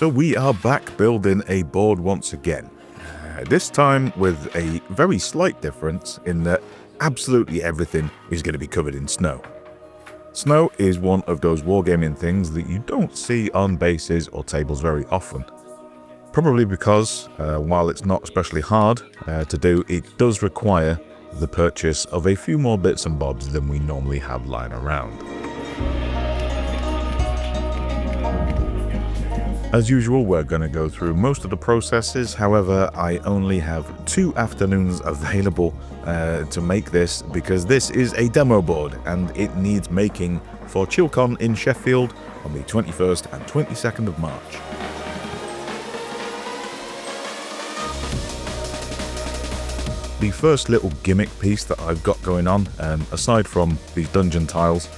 So we are back building a board once again. This time with a very slight difference in that absolutely everything is going to be covered in snow. Snow is one of those wargaming things that you don't see on bases or tables very often. Probably because, while it's not especially hard to do, it does require the purchase of a few more bits and bobs than we normally have lying around. As usual, we're going to go through most of the processes. However, I only have 2 afternoons available to make this because this is a demo board and it needs making for ChillCon in Sheffield on the 21st and 22nd of March. The first little gimmick piece that I've got going on, aside from these dungeon tiles,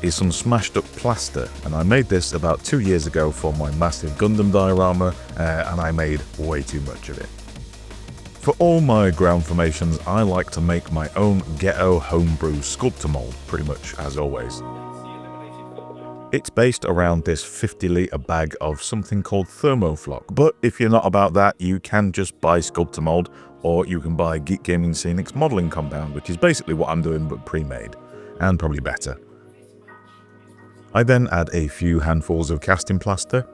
is some smashed up plaster, and I made this about 2 years ago for my massive Gundam diorama, and I made way too much of it. For all my ground formations, I like to make my own ghetto homebrew sculptor mold, pretty much as always. It's based around this 50-litre bag of something called Thermoflock, but if you're not about that, you can just buy sculptor mold, or you can buy Geek Gaming Scenic's modelling compound, which is basically what I'm doing but pre-made, and probably better. I then add a few handfuls of casting plaster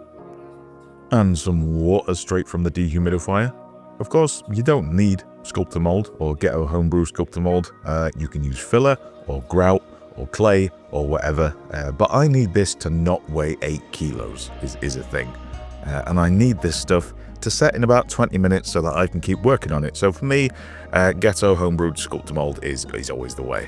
and some water straight from the dehumidifier. Of course, you don't need sculptor mold or ghetto homebrew sculptor mold. You can use filler or grout or clay or whatever, but I need this to not weigh 8 kilos is a thing. And I need this stuff to set in about 20 minutes so that I can keep working on it. So for me, ghetto homebrewed sculptor mold is always the way.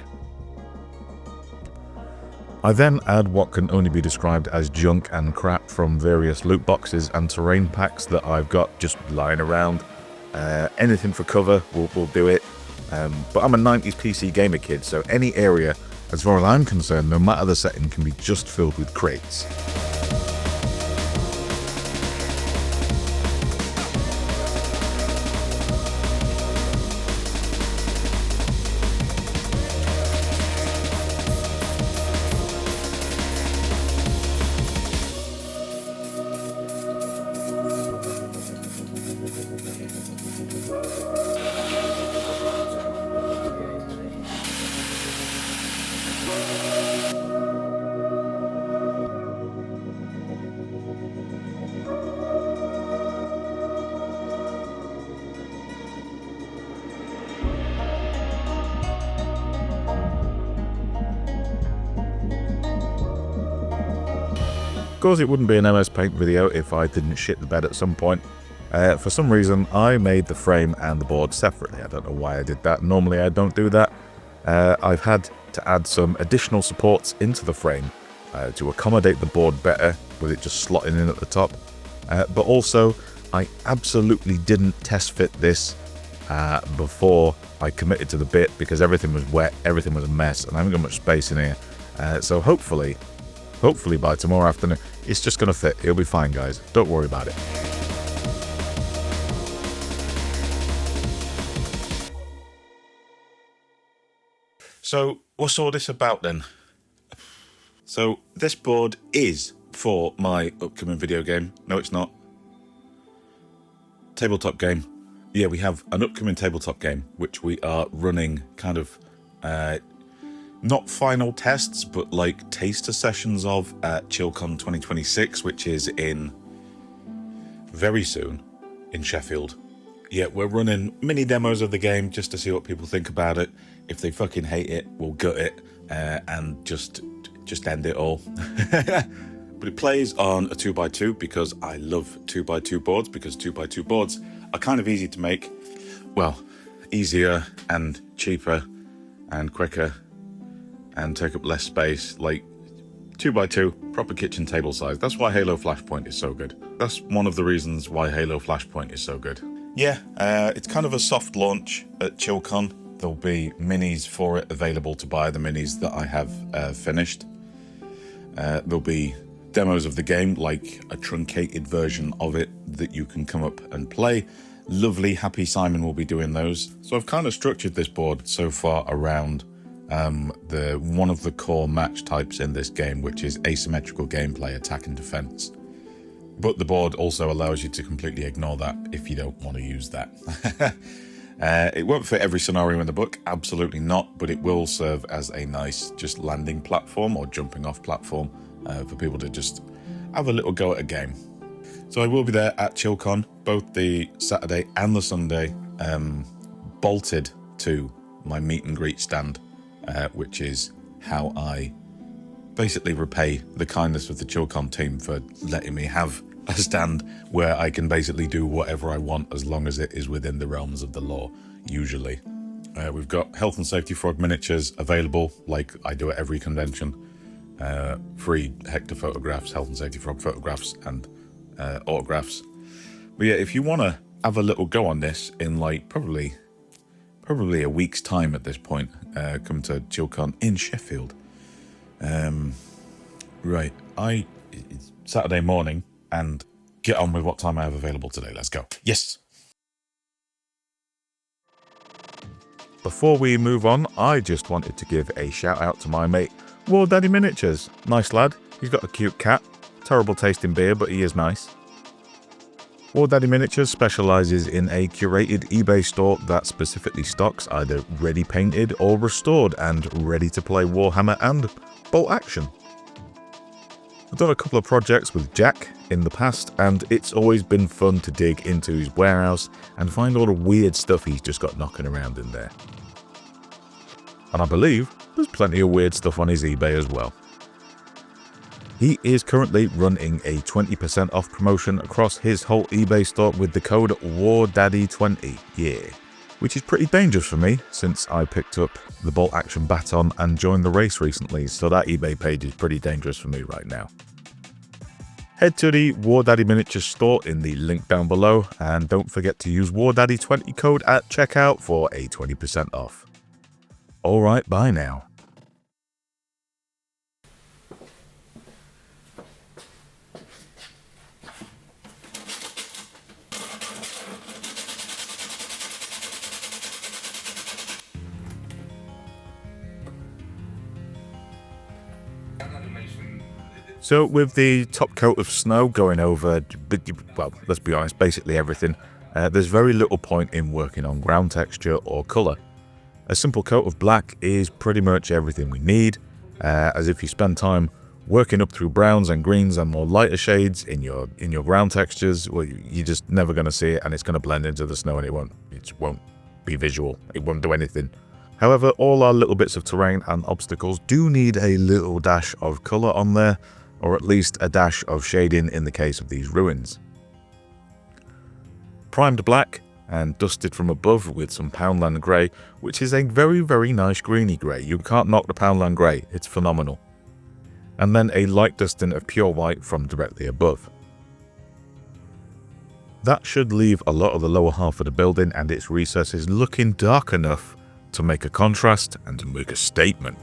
I then add what can only be described as junk and crap from various loot boxes and terrain packs that I've got just lying around. Anything for cover will do it, but I'm a 90s PC gamer kid, so any area, as far as I'm concerned, no matter the setting, can be just filled with crates. Of course, it wouldn't be an MS Paint video if I didn't shit the bed at some point. For some reason, I made the frame and the board separately. I don't know why I did that. Normally, I don't do that. I've had to add some additional supports into the frame to accommodate the board better, with it just slotting in at the top. But also, I absolutely didn't test fit this before I committed to the bit because everything was wet, everything was a mess, and I haven't got much space in here. So hopefully by tomorrow afternoon, it's just going to fit. It'll be fine, guys. Don't worry about it. So, what's all this about then? So, this board is for my upcoming video game. No, it's not. Tabletop game. Yeah, we have an upcoming tabletop game, which we are running kind of... not final tests, but like taster sessions of at ChillCon 2026, which is in very soon in Sheffield. Yeah, we're running mini demos of the game just to see what people think about it. If they fucking hate it, we'll gut it and just end it all. But it plays on a 2x2 because I love 2x2 boards, because 2x2 boards are kind of easy to make. Well, easier and cheaper and quicker and take up less space, like 2x2, proper kitchen table size. That's why Halo Flashpoint is so good. That's one of the reasons why Halo Flashpoint is so good. Yeah, it's kind of a soft launch at ChillCon. There'll be minis for it available to buy, the minis that I have finished. There'll be demos of the game, like a truncated version of it that you can come up and play. Lovely, Happy Simon will be doing those. So I've kind of structured this board so far around one of the core match types in this game, which is asymmetrical gameplay, attack and defense. But the board also allows you to completely ignore that if you don't want to use that. It won't fit every scenario in the book, absolutely not, but it will serve as a nice just landing platform or jumping off platform for people to just have a little go at a game. So I will be there at ChillCon, both the Saturday and the Sunday, bolted to my meet and greet stand, which is how I basically repay the kindness of the ChillCon team for letting me have a stand where I can basically do whatever I want as long as it is within the realms of the law, usually. We've got health and safety frog miniatures available, like I do at every convention. Free Hector photographs, health and safety frog photographs, and autographs. But yeah, if you want to have a little go on this in like probably a week's time at this point, come to ChillCon in Sheffield. Right, it's Saturday morning, and get on with what time I have available today. Let's go. Yes! Before we move on, I just wanted to give a shout out to my mate, War Daddy Miniatures. Nice lad. He's got a cute cat. Terrible tasting beer, but he is nice. War Daddy Miniatures specialises in a curated eBay store that specifically stocks either ready painted or restored and ready to play Warhammer and bolt action. I've done a couple of projects with Jack in the past, and it's always been fun to dig into his warehouse and find all the weird stuff he's just got knocking around in there. And I believe there's plenty of weird stuff on his eBay as well. He is currently running a 20% off promotion across his whole eBay store with the code WARDADDY20, which is pretty dangerous for me since I picked up the bolt action baton and joined the race recently, so that eBay page is pretty dangerous for me right now. Head to the War Daddy Miniatures store in the link down below, and don't forget to use WARDADDY20 code at checkout for a 20% off. Alright, bye now. So with the top coat of snow going over, well, let's be honest, basically everything, there's very little point in working on ground texture or colour. A simple coat of black is pretty much everything we need, as if you spend time working up through browns and greens and more lighter shades in your ground textures, well, you're just never going to see it, and it's going to blend into the snow, and it won't be visual. It won't do anything. However, all our little bits of terrain and obstacles do need a little dash of colour on there, or at least a dash of shading in the case of these ruins. Primed black and dusted from above with some Poundland Grey, which is a very, very nice greeny grey. You can't knock the Poundland Grey, it's phenomenal. And then a light dusting of pure white from directly above. That should leave a lot of the lower half of the building and its recesses looking dark enough to make a contrast and to make a statement.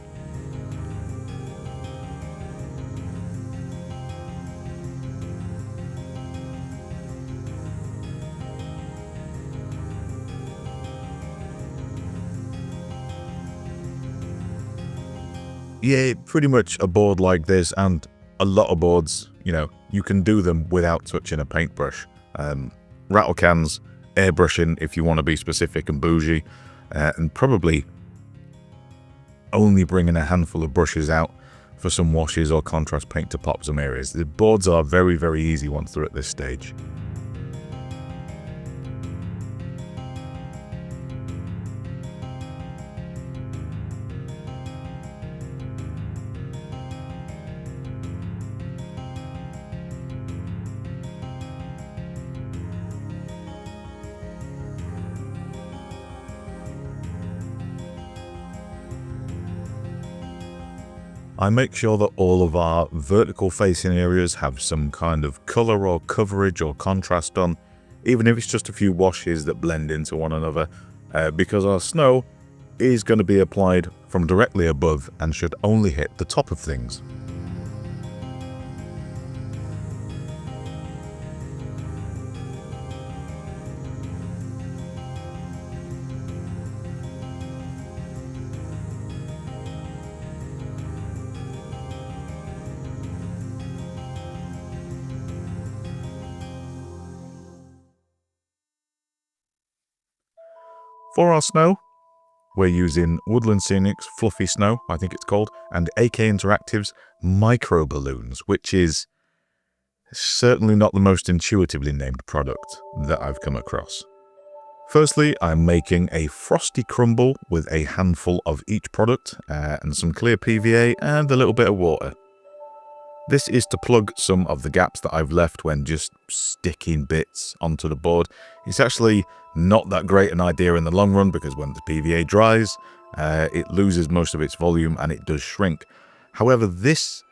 Yeah, pretty much a board like this, and a lot of boards, you can do them without touching a paintbrush. Rattle cans, airbrushing if you want to be specific and bougie, and probably only bringing a handful of brushes out for some washes or contrast paint to pop some areas. The boards are very, very easy once they're at this stage. I make sure that all of our vertical facing areas have some kind of colour or coverage or contrast on, even if it's just a few washes that blend into one another, because our snow is going to be applied from directly above and should only hit the top of things. For our snow, we're using Woodland Scenics Fluffy Snow, I think it's called, and AK Interactive's Micro Balloons, which is certainly not the most intuitively named product that I've come across. Firstly, I'm making a frosty crumble with a handful of each product and some clear PVA and a little bit of water. This is to plug some of the gaps that I've left when just sticking bits onto the board. It's actually not that great an idea in the long run because when the PVA dries, it loses most of its volume and it does shrink. However, this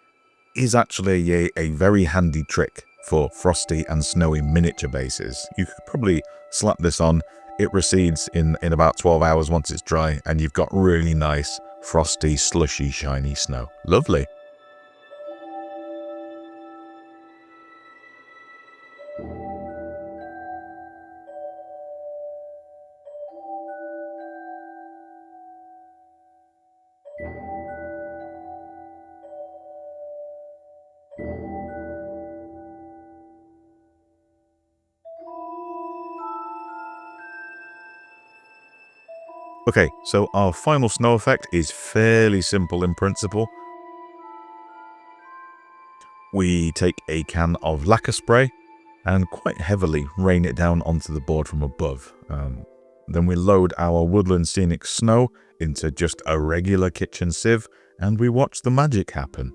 is actually a very handy trick for frosty and snowy miniature bases. You could probably slap this on. It recedes in about 12 hours once it's dry, and you've got really nice, frosty, slushy, shiny snow. Lovely. Okay, so our final snow effect is fairly simple in principle. We take a can of lacquer spray and quite heavily rain it down onto the board from above. Then we load our Woodland Scenic Snow into just a regular kitchen sieve and we watch the magic happen.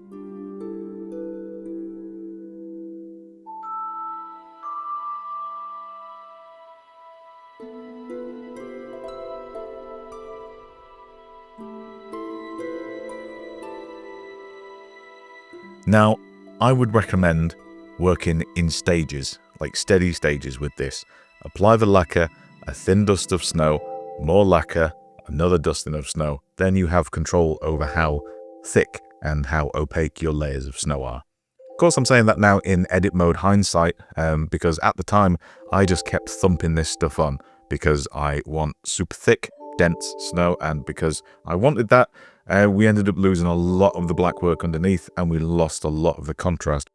Now, I would recommend working in stages, like steady stages with this. Apply the lacquer, a thin dust of snow, more lacquer, another dusting of snow. Then you have control over how thick and how opaque your layers of snow are. Of course, I'm saying that now in edit mode hindsight, because at the time, I just kept thumping this stuff on because I want super thick, dense snow, and because I wanted that, we ended up losing a lot of the black work underneath and we lost a lot of the contrast.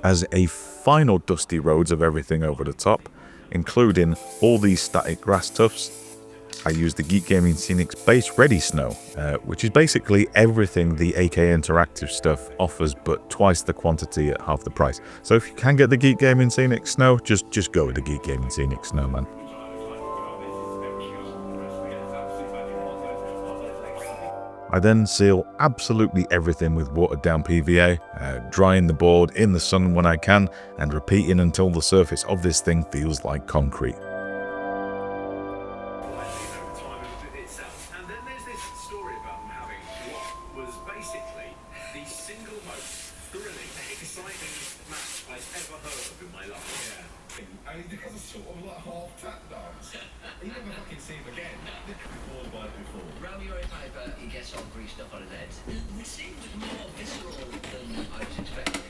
As a final dusty roads of everything over the top, including all these static grass tufts, I used the Geek Gaming Scenics Base Ready Snow, which is basically everything the AK Interactive stuff offers but twice the quantity at half the price. So if you can get the Geek Gaming Scenic Snow, just go with the Geek Gaming Scenic Snow, man. I then seal absolutely everything with watered down PVA, drying the board in the sun when I can, and repeating until the surface of this thing feels like concrete. And then there's this story about them having what was basically the single most thrilling, exciting match I've ever heard of in my life. Yeah. I mean, because of sort of like half tap dance. You never fucking see him again. Romeo in paper, he gets all greased up on his head. It seemed more visceral than I was expecting.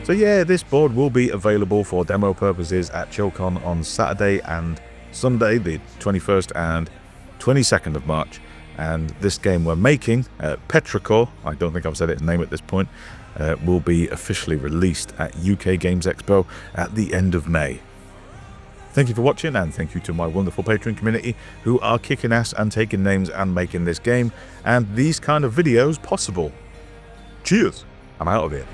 So yeah, this board will be available for demo purposes at ChillCon on Saturday and Sunday, the 21st and 22nd of March. And this game we're making, Petrichor, I don't think I've said its name at this point, will be officially released at UK Games Expo at the end of May. Thank you for watching, and thank you to my wonderful Patreon community who are kicking ass and taking names and making this game and these kind of videos possible. Cheers! I'm out of here.